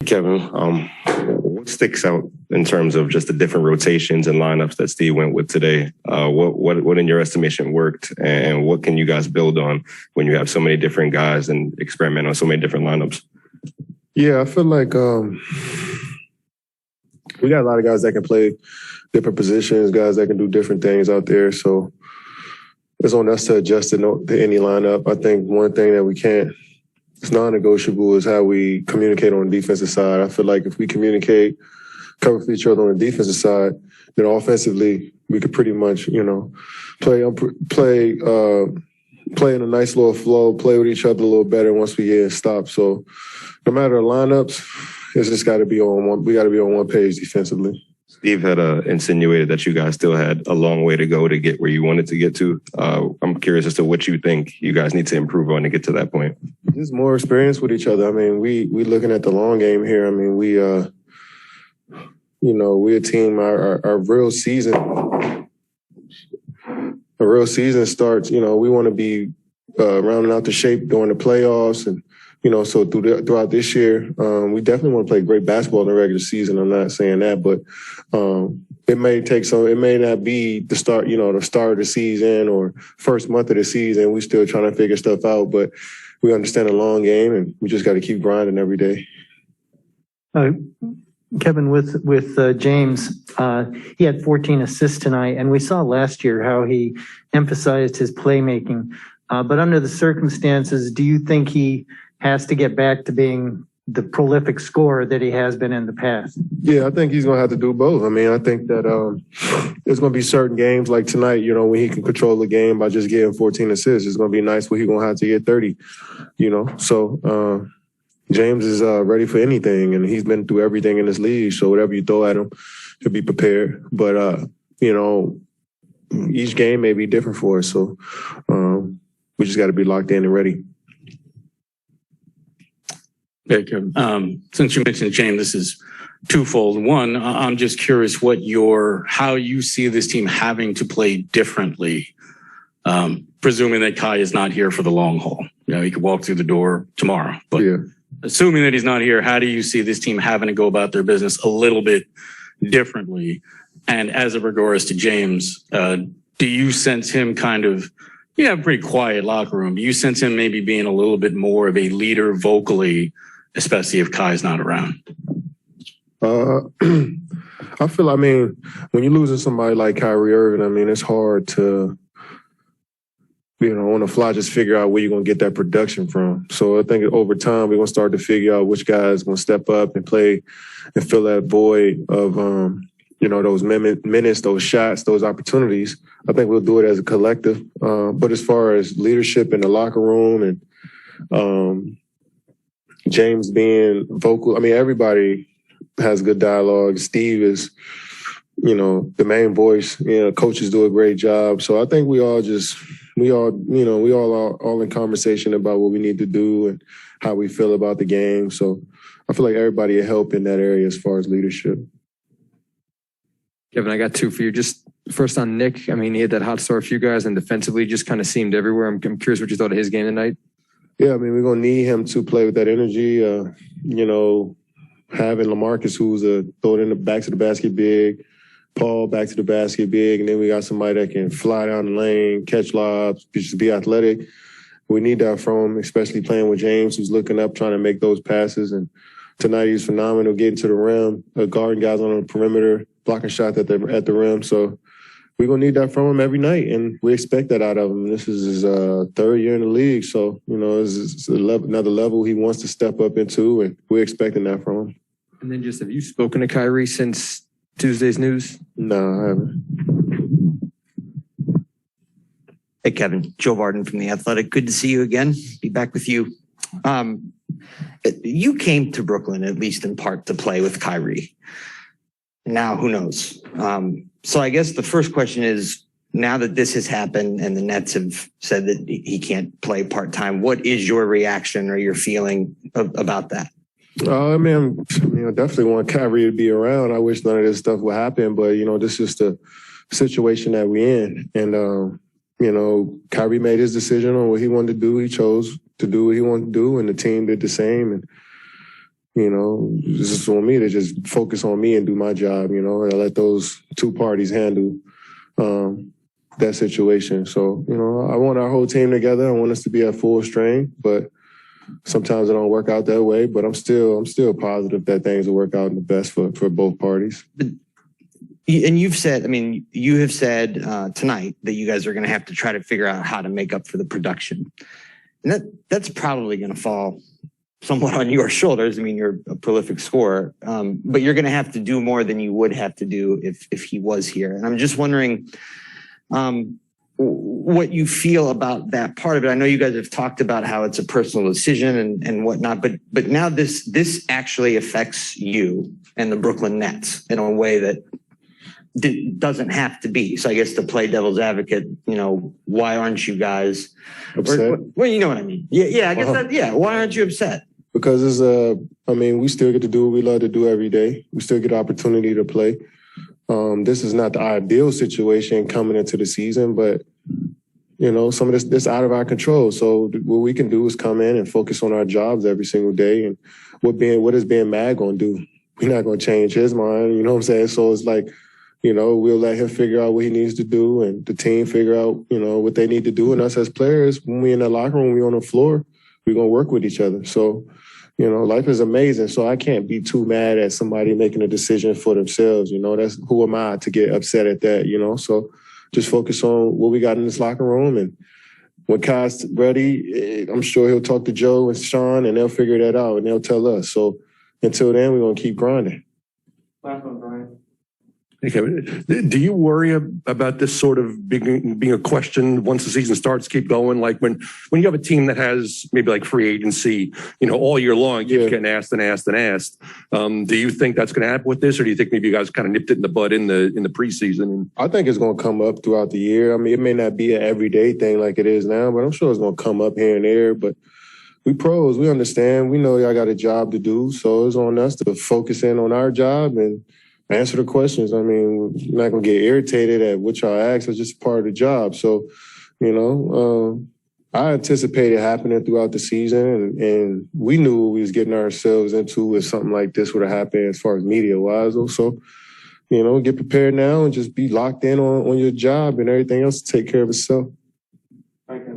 Kevin, what sticks out in terms of just the different rotations and lineups that Steve went with today? What in your estimation worked, and what can you guys build on when you have so many different guys and experiment on so many different lineups? Yeah, I feel like we got a lot of guys that can play different positions, guys that can do different things out there. So it's on us to adjust to any lineup. I think one thing that it's non-negotiable is how we communicate on the defensive side. I feel like if we communicate, cover for each other on the defensive side, then offensively we could pretty much, play in a nice little flow, play with each other a little better once we get stopped. So no matter the lineups, it's just got to be on one. We got to be on one page defensively. Steve had insinuated that you guys still had a long way to go to get where you wanted to get to. I'm curious as to what you think you guys need to improve on to get to that point. Just more experience with each other. I mean, we looking at the long game here. I mean, we a team. Our real season starts. We want to be rounding out the shape during the playoffs, and so throughout this year, we definitely want to play great basketball in the regular season. I'm not saying that, but it may not be the start of the season or first month of the season. We're still trying to figure stuff out, but we understand the long game, and we just got to keep grinding every day. Kevin, with James, he had 14 assists tonight, and we saw last year how he emphasized his playmaking. But under the circumstances, do you think he has to get back to being the prolific scorer that he has been in the past? Yeah, I think he's going to have to do both. I mean, I think that there's going to be certain games like tonight, when he can control the game by just getting 14 assists. It's going to be nice where he's going to have to get 30, So James is ready for anything, and he's been through everything in this league. So whatever you throw at him, he'll be prepared. But, each game may be different for us. So we just got to be locked in and ready. Okay, Kevin. Since you mentioned James, this is twofold. One, I'm just curious how you see this team having to play differently, presuming that Kai is not here for the long haul. He could walk through the door tomorrow. But assuming that he's not here, how do you see this team having to go about their business a little bit differently? And as it regards to James, do you sense him a pretty quiet locker room? Do you sense him maybe being a little bit more of a leader vocally, especially if Kai's not around? I feel, when you're losing somebody like Kyrie Irving, it's hard to, on the fly, just figure out where you're going to get that production from. So I think over time, we're going to start to figure out which guys going to step up and play and fill that void of, those minutes, those shots, those opportunities. I think we'll do it as a collective. But as far as leadership in the locker room and James being vocal, everybody has good dialogue. Steve is, the main voice. Coaches do a great job. So I think we all are in conversation about what we need to do and how we feel about the game. So I feel like everybody will help in that area as far as leadership. Kevin, I got two for you. Just first on Nick. He had that hot start for you guys, and defensively just kind of seemed everywhere. I'm curious what you thought of his game tonight. Yeah, we're going to need him to play with that energy. Having LaMarcus, who's throw it in the back to the basket big, Paul back to the basket big, and then we got somebody that can fly down the lane, catch lobs, just be athletic. We need that from him, especially playing with James, who's looking up, trying to make those passes. And tonight he's phenomenal, getting to the rim, guarding guys on the perimeter, blocking shots at the rim. So we're going to need that from him every night, and we expect that out of him. This is his third year in the league, so, it's another level he wants to step up into, and we're expecting that from him. And then have you spoken to Kyrie since Tuesday's news? No, I haven't. Hey, Kevin. Joe Varden from The Athletic. Good to see you again. Be back with you. You came to Brooklyn, at least in part, to play with Kyrie. Now, who knows? So I guess the first question is, now that this has happened and the Nets have said that he can't play part-time, what is your reaction or your feeling about that? I definitely want Kyrie to be around. I wish none of this stuff would happen, but, this is the situation that we're in. And, Kyrie made his decision on what he wanted to do. He chose to do what he wanted to do, and the team did the same. And, you know, this is on me to just focus on me and do my job, you know, and I let those two parties handle that situation. So, you know, I want our whole team together. I want us to be at full strength, but sometimes it don't work out that way. But I'm still positive that things will work out in the best for both parties. And you've said, I mean, you have said tonight that you guys are going to have to try to figure out how to make up for the production. And that's probably going to fall somewhat on your shoulders. I mean, you're a prolific scorer, but you're going to have to do more than you would have to do if he was here. And I'm just wondering what you feel about that part of it. I know you guys have talked about how it's a personal decision and whatnot, but now this actually affects you and the Brooklyn Nets in a way that doesn't have to be. So I guess to play devil's advocate, you know, why aren't you guys upset? Well, you know what I mean. Yeah. I guess why aren't you upset? Because I mean, we still get to do what we love to do every day. We still get the opportunity to play. This is not the ideal situation coming into the season, but you know, some of this out of our control. So what we can do is come in and focus on our jobs every single day. And what is Ben Mag going to do? We're not going to change his mind. You know what I'm saying? So it's like, you know, we'll let him figure out what he needs to do and the team figure out, you know, what they need to do. And us as players, when we in the locker room, we on the floor, we're going to work with each other. So, you know, life is amazing. So I can't be too mad at somebody making a decision for themselves. You know, that's who am I to get upset at that, you know? So just focus on what we got in this locker room. And when Kai's ready, I'm sure he'll talk to Joe and Sean and they'll figure that out and they'll tell us. So until then, we're going to keep grinding. Last one, Brian. Okay. Do you worry about this sort of being a question once the season starts, keep going? Like when you have a team that has maybe like free agency, you know, all year long, keeps getting asked and asked and asked. Do you think that's going to happen with this, or do you think maybe you guys kind of nipped it in the bud in the preseason? I think it's going to come up throughout the year. I mean, it may not be an everyday thing like it is now, but I'm sure it's going to come up here and there. But we pros, we understand. We know y'all got a job to do, so it's on us to focus in on our job and answer the questions. I mean, we're not going to get irritated at what y'all ask. It's just part of the job. So, you know, I anticipated happening throughout the season, and we knew what we was getting ourselves into if something like this would have happened as far as media-wise. So, you know, get prepared now and just be locked in on your job and everything else to take care of itself. Thank